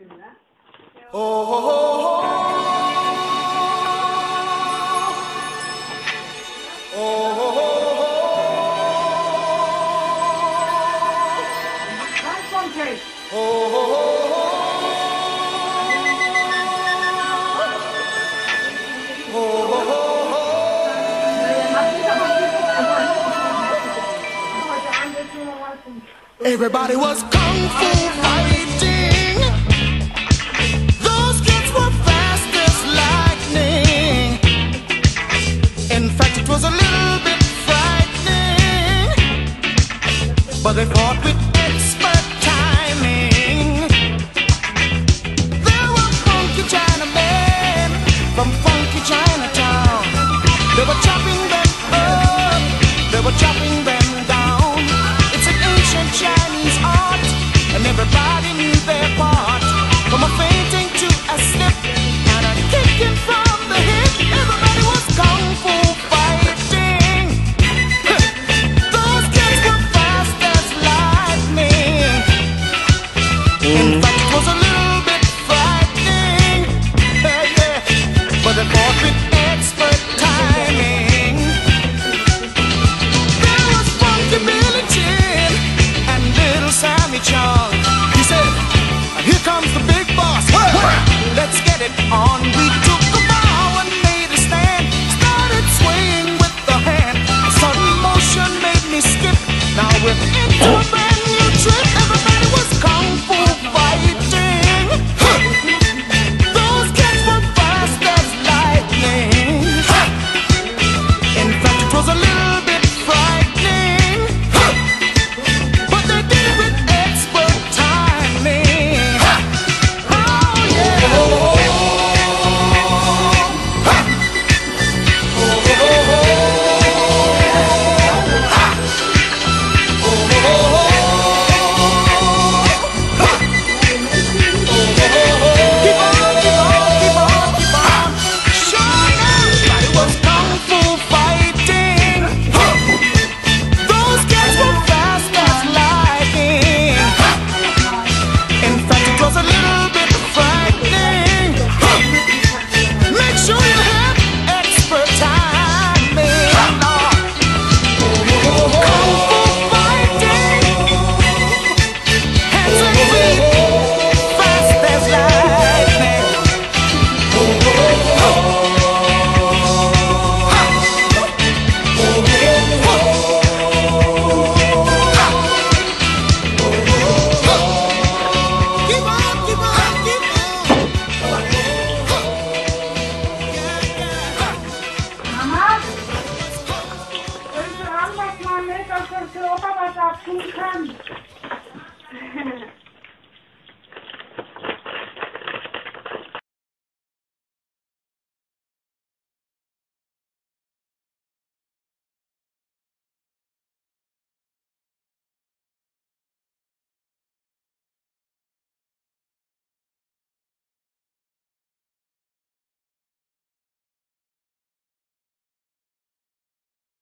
Oh, oh, oh, oh, oh, oh, oh, everybody was kung fu fighting. Those kids were fast as lightning. In fact, it was a little bit frightening, but they fought with expert timing. There were funky Chinamen from funky Chinatown. They were chopping them up, they were chopping them down. It's an ancient Chinese art, and everybody knew their part. From a fainting to a slip and a kicking from the hip, everybody was kung fu fighting. Those kids were fast as lightning. In fact, it was a little bit frightening, yeah, but they fought with expert timing. There was Funky Billy Chin and Little Sammy Chung. He said, "Here comes the big boss. Let's get it on." We took a bow and made a stand, started swaying with the hand. A sudden motion made me skip. Now we're into a brand new trip. Everybody was kung fu fighting. Those kids were fast as lightning. In fact, it was a little bit frightening, but they did it with expert timing. Oh yeah. Soll ich ran, was man mit, dass das Körper was abtun kann?